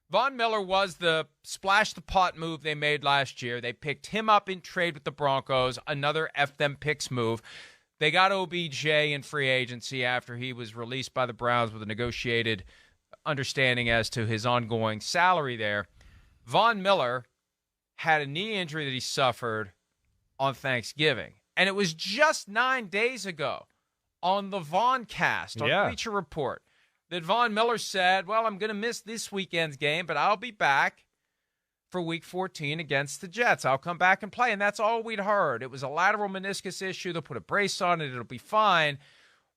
Von Miller was the splash the pot move they made last year. They picked him up in trade with the Broncos, another F them picks move. They got OBJ in free agency after he was released by the Browns with a negotiated understanding as to his ongoing salary there. Von Miller had a knee injury that he suffered on Thanksgiving. And it was just 9 days ago on the Von Cast, on Bleacher Report, that Von Miller said, well, I'm going to miss this weekend's game, but I'll be back for Week 14 against the Jets. I'll come back and play, and that's all we'd heard. It was a lateral meniscus issue. They'll put a brace on it. It'll be fine.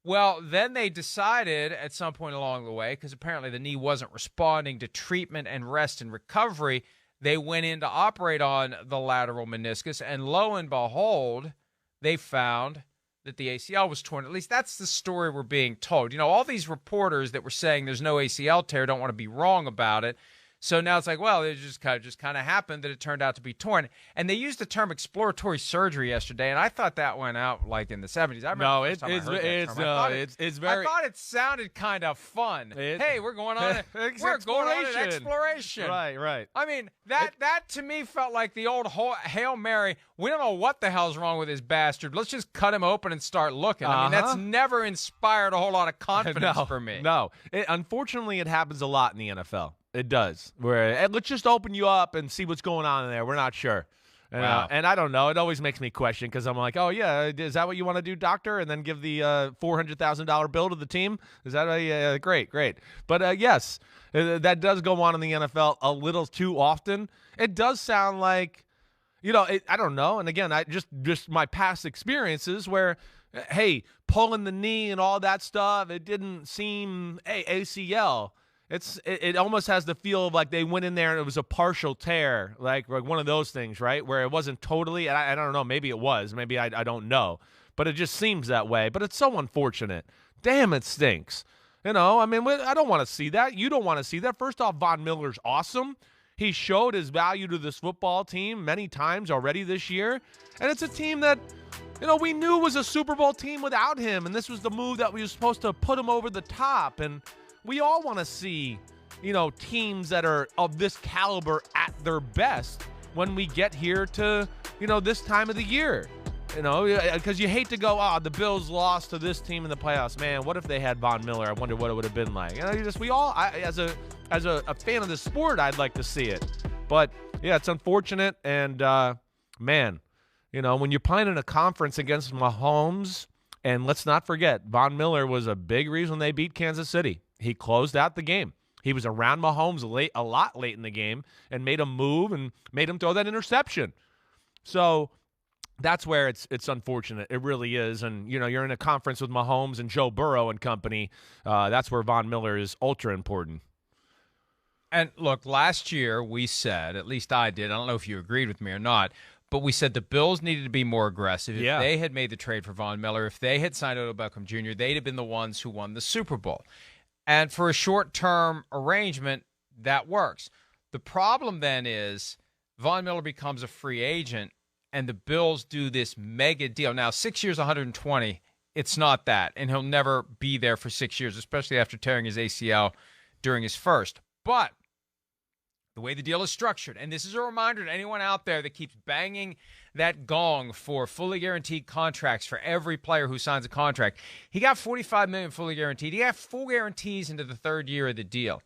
Well, then they decided at some point along the way, because apparently the knee wasn't responding to treatment and rest and recovery, they went in to operate on the lateral meniscus, and lo and behold, they found that the ACL was torn. At least that's the story we're being told. You know, all these reporters that were saying there's no ACL tear don't want to be wrong about it. So now it's like, well, it just kind of happened that it turned out to be torn. And they used the term exploratory surgery yesterday, and I thought that went out like in the 70s. I remember it's very. I thought it sounded kind of fun. Hey, we're going on an exploration. Right. I mean, that to me felt like the old Hail Mary. We don't know what the hell's wrong with this bastard. Let's just cut him open and start looking. I mean, that's never inspired a whole lot of confidence for me. No. Unfortunately, it happens a lot in the NFL. It does. Where let's just open you up and see what's going on in there. We're not sure. And I don't know. It always makes me question because I'm like, oh, yeah, is that what you want to do, doctor? And then give the $400,000 bill to the team? Is that great. But, yes, that does go on in the NFL a little too often. It does sound like, you know, I don't know. And, again, I just my past experiences where, hey, pulling the knee and all that stuff, it didn't seem, hey, ACL. It almost has the feel of like they went in there and it was a partial tear, like one of those things, right? Where it wasn't totally, and I don't know, maybe it was. Maybe I don't know. But it just seems that way. But it's so unfortunate. Damn, it stinks. You know, I mean, I don't want to see that. You don't want to see that. First off, Von Miller's awesome. He showed his value to this football team many times already this year. And it's a team that, you know, we knew was a Super Bowl team without him. And this was the move that we were supposed to put him over the top. And we all want to see, you know, teams that are of this caliber at their best when we get here to, you know, this time of the year. You know, because you hate to go, the Bills lost to this team in the playoffs. Man, what if they had Von Miller? I wonder what it would have been like. You know, as a fan of the sport, I'd like to see it. But, yeah, it's unfortunate. And, man, you know, when you're playing in a conference against Mahomes, and let's not forget, Von Miller was a big reason they beat Kansas City. He closed out the game. He was around Mahomes a lot late in the game and made him move and made him throw that interception. So that's where it's unfortunate. It really is. And, you know, you're in a conference with Mahomes and Joe Burrow and company. That's where Von Miller is ultra important. And, look, last year we said, at least I did, I don't know if you agreed with me or not, but we said the Bills needed to be more aggressive. If they had made the trade for Von Miller, if they had signed Odell Beckham Jr., they'd have been the ones who won the Super Bowl. And for a short-term arrangement, that works. The problem then is Von Miller becomes a free agent, and the Bills do this mega deal. Now, 6 years, 120, it's not that, and he'll never be there for 6 years, especially after tearing his ACL during his first. But the way the deal is structured, and this is a reminder to anyone out there that keeps banging that gong for fully guaranteed contracts for every player who signs a contract. He got $45 million fully guaranteed. He got full guarantees into the third year of the deal.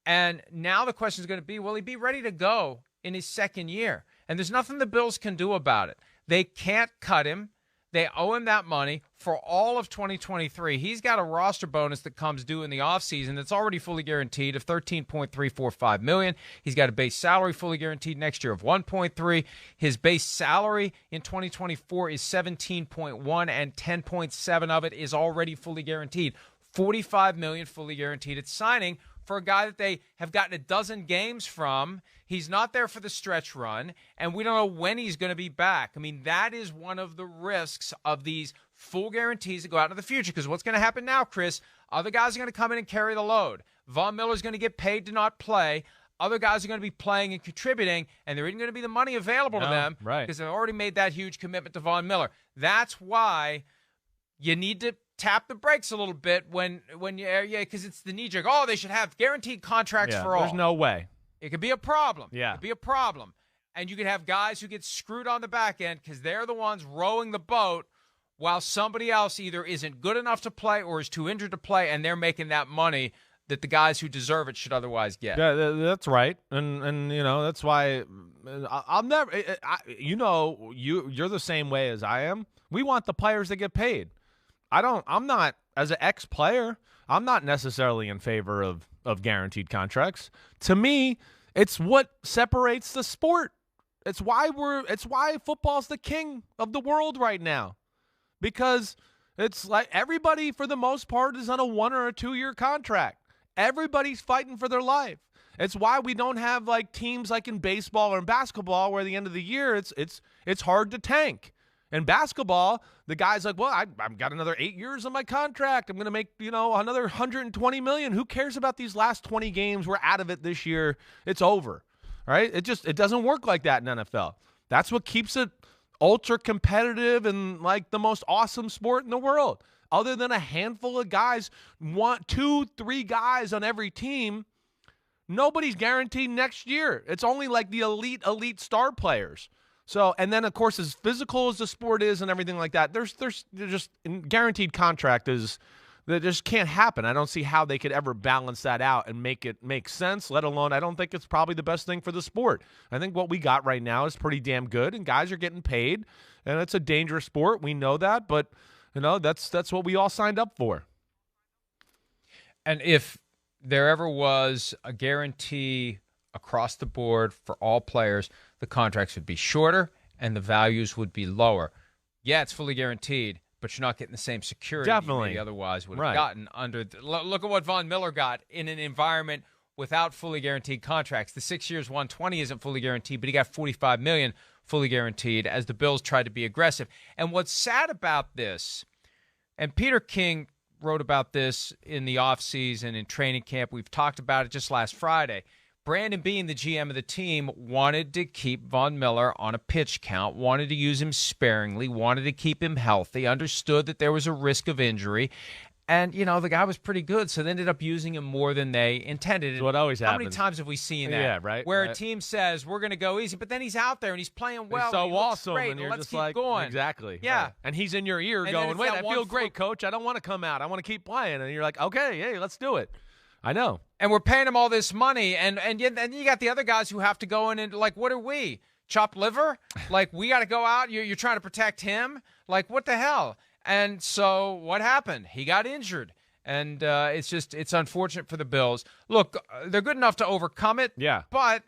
And now the question is going to be, will he be ready to go in his second year? And there's nothing the Bills can do about it. They can't cut him. They owe him that money for all of 2023. He's got a roster bonus that comes due in the offseason that's already fully guaranteed of $13.345 million. He's got a base salary fully guaranteed next year of $1.3. His base salary in 2024 is $17.1, and $10.7 of it is already fully guaranteed. $45 million fully guaranteed at signing for a guy that they have gotten a dozen games from. He's not there for the stretch run, and we don't know when he's going to be back. I mean, that is one of the risks of these full guarantees that go out into the future, because what's going to happen now, Chris, other guys are going to come in and carry the load. Von Miller's going to get paid to not play. Other guys are going to be playing and contributing, and there isn't going to be the money available to them because they've already made that huge commitment to Von Miller. That's why you need to tap the brakes a little bit when you, because it's the knee jerk. Oh, they should have guaranteed contracts for all. There's no way. It could be a problem. Yeah. It could be a problem. And you could have guys who get screwed on the back end because they're the ones rowing the boat while somebody else either isn't good enough to play or is too injured to play, and they're making that money that the guys who deserve it should otherwise get. Yeah, that's right. And that's why I'll never you're the same way as I am. We want the players to get paid. I'm not, as an ex-player, I'm not necessarily in favor of guaranteed contracts. To me, it's what separates the sport. It's why football's the king of the world right now. Because it's like everybody, for the most part, is on a 1 or a 2 year contract. Everybody's fighting for their life. It's why we don't have like teams like in baseball or in basketball where at the end of the year it's hard to tank. In basketball, the guy's like, well, I've got another 8 years on my contract. I'm going to make, another $120 million. Who cares about these last 20 games? We're out of it this year. It's over. Right? It doesn't work like that in NFL. That's what keeps it ultra competitive and like the most awesome sport in the world. Other than a handful of guys, 2, 3 guys on every team, nobody's guaranteed next year. It's only like the elite star players. So, and then of course, as physical as the sport is and everything like that, there's just guaranteed contract that just can't happen. I don't see how they could ever balance that out and make it make sense, let alone I don't think it's probably the best thing for the sport. I think what we got right now is pretty damn good, and guys are getting paid, and it's a dangerous sport. We know that, but that's what we all signed up for. And if there ever was a guarantee across the board for all players, the contracts would be shorter and the values would be lower. Yeah, it's fully guaranteed, but you're not getting the same security Definitely. you maybe otherwise would have gotten under. Look at what Von Miller got in an environment without fully guaranteed contracts. The 6 years, 120 isn't fully guaranteed, but he got $45 million fully guaranteed as the Bills tried to be aggressive. And what's sad about this, and Peter King wrote about this in the offseason in training camp. We've talked about it just last Friday. Brandon, being the GM of the team, wanted to keep Von Miller on a pitch count, wanted to use him sparingly, wanted to keep him healthy, understood that there was a risk of injury. And, the guy was pretty good, so they ended up using him more than they intended. That's what always happens. How many times have we seen that? Yeah, right. Where a team says, we're going to go easy, but then he's out there and he's playing well. He's so he awesome, great, and you're let's just keep like, going. Exactly. Yeah. Right. And he's in your ear and going, wait, I feel great, coach. I don't want to come out. I want to keep playing. And you're like, okay, hey, let's do it. I know. And we're paying him all this money, and you got the other guys who have to go in and, like, what are we? Chopped liver? Like, we got to go out? You're trying to protect him? Like, what the hell? And so what happened? He got injured. And it's unfortunate for the Bills. Look, they're good enough to overcome it. Yeah. But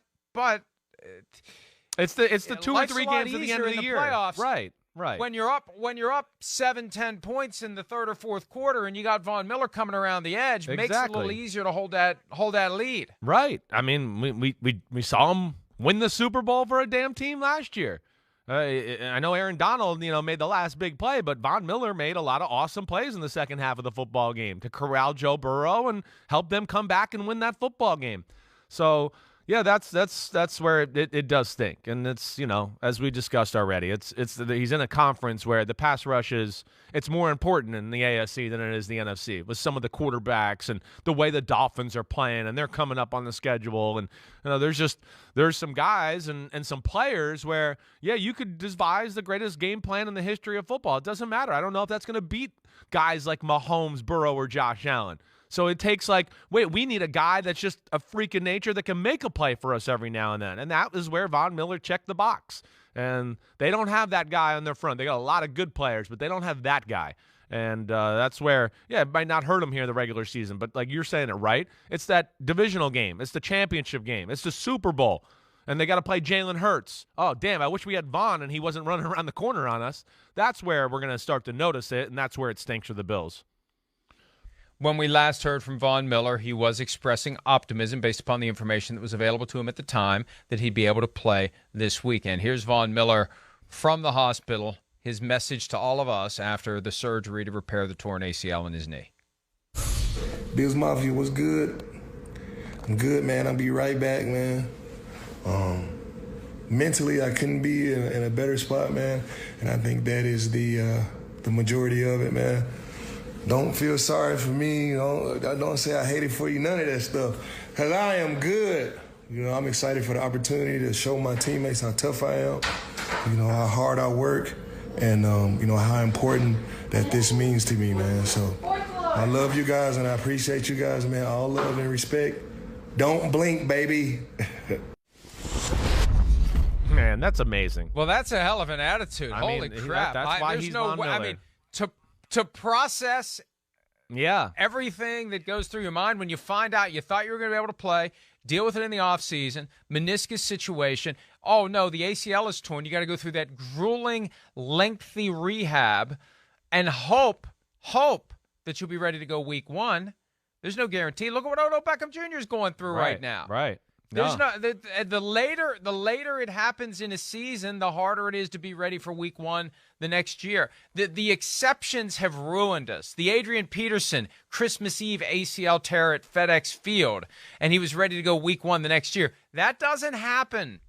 it's the 2 or 3 games at the end of the year. Playoffs, Right. When you're up 7-10 points in the third or fourth quarter, and you got Von Miller coming around the edge, makes it a little easier to hold that lead. Right. I mean, we saw him win the Super Bowl for a damn team last year. I know Aaron Donald, made the last big play, but Von Miller made a lot of awesome plays in the second half of the football game to corral Joe Burrow and help them come back and win that football game. So, yeah, that's where it does stink, and it's as we discussed already, he's in a conference where the pass rush it's more important in the AFC than it is the NFC with some of the quarterbacks and the way the Dolphins are playing, and they're coming up on the schedule, and there's some guys and some players where you could devise the greatest game plan in the history of football. It doesn't matter. I don't know if that's going to beat guys like Mahomes, Burrow, or Josh Allen. So it takes we need a guy that's just a freak of nature that can make a play for us every now and then. And that is where Von Miller checked the box. And they don't have that guy on their front. They got a lot of good players, but they don't have that guy. And that's where, it might not hurt them here in the regular season. But like you're saying it right, it's that divisional game. It's the championship game. It's the Super Bowl. And they got to play Jalen Hurts. Oh, damn, I wish we had Von and he wasn't running around the corner on us. That's where we're going to start to notice it, and that's where it stinks for the Bills. When we last heard from Von Miller, he was expressing optimism based upon the information that was available to him at the time that he'd be able to play this weekend. Here's Von Miller from the hospital, his message to all of us after the surgery to repair the torn ACL in his knee. Bills Mafia was good. I'm good, man. I'll be right back, man. Mentally, I couldn't be in a better spot, man. And I think that is the majority of it, man. Don't feel sorry for me. Don't say I hate it for you. None of that stuff. Because I am good. You know, I'm excited for the opportunity to show my teammates how tough I am, you know, how hard I work, and, you know, how important that this means to me, man. So I love you guys, and I appreciate you guys, man. All love and respect. Don't blink, baby. Man, that's amazing. Well, that's a hell of an attitude. Holy crap. That's why he's Von Miller. I mean, to process everything that goes through your mind when you find out you thought you were going to be able to play, deal with it in the offseason, meniscus situation. Oh, no, the ACL is torn. You got to go through that grueling, lengthy rehab and hope that you'll be ready to go week one. There's no guarantee. Look at what Odell Beckham Jr. is going through right now. Right. There's the later it happens in a season, the harder it is to be ready for week one the next year. The exceptions have ruined us. The Adrian Peterson Christmas Eve ACL tear at FedEx Field, and he was ready to go week one the next year. That doesn't happen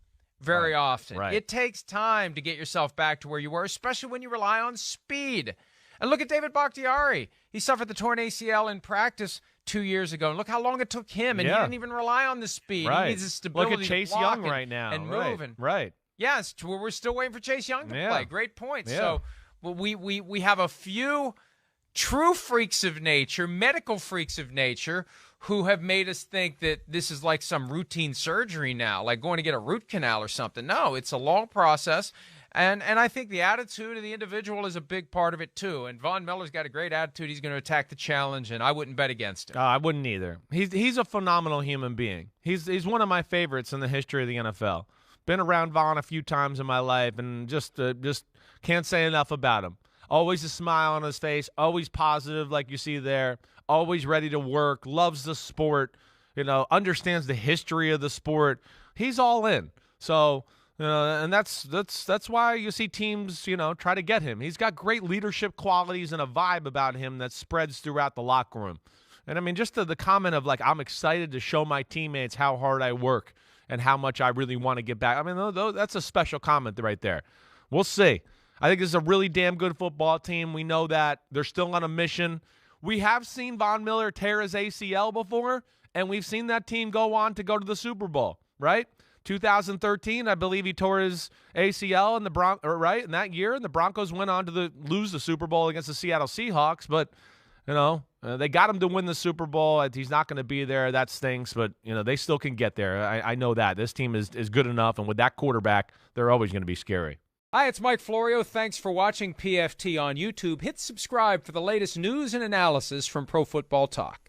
very often. Right. It takes time to get yourself back to where you were, especially when you rely on speed. And look at David Bakhtiari. He suffered the torn ACL in practice 2 years ago. And look how long it took him, and he didn't even rely on the speed. Right. He needs the stability. Look at Chase Young right now. And moving. Right. Yes, we're still waiting for Chase Young to play. Great point. Yeah. So we have a few true freaks of nature, medical freaks of nature, who have made us think that this is like some routine surgery now, like going to get a root canal or something. No, it's a long process. And I think the attitude of the individual is a big part of it, too. And Von Miller's got a great attitude. He's going to attack the challenge, and I wouldn't bet against him. I wouldn't either. He's a phenomenal human being. He's one of my favorites in the history of the NFL. Been around Von a few times in my life, and just can't say enough about him. Always a smile on his face, always positive like you see there, always ready to work, loves the sport, understands the history of the sport. He's all in. So... and that's why you see teams, try to get him. He's got great leadership qualities and a vibe about him that spreads throughout the locker room. And, I mean, just the comment of, like, I'm excited to show my teammates how hard I work and how much I really want to get back. I mean, that's a special comment right there. We'll see. I think this is a really damn good football team. We know that. They're still on a mission. We have seen Von Miller tear his ACL before, and we've seen that team go on to go to the Super Bowl, right? 2013, I believe he tore his ACL in in that year, and the Broncos went on to lose the Super Bowl against the Seattle Seahawks. But they got him to win the Super Bowl. He's not going to be there. That stinks, but they still can get there. I know that this team is good enough, and with that quarterback, they're always going to be scary. Hi, it's Mike Florio. Thanks for watching PFT on YouTube. Hit subscribe for the latest news and analysis from Pro Football Talk.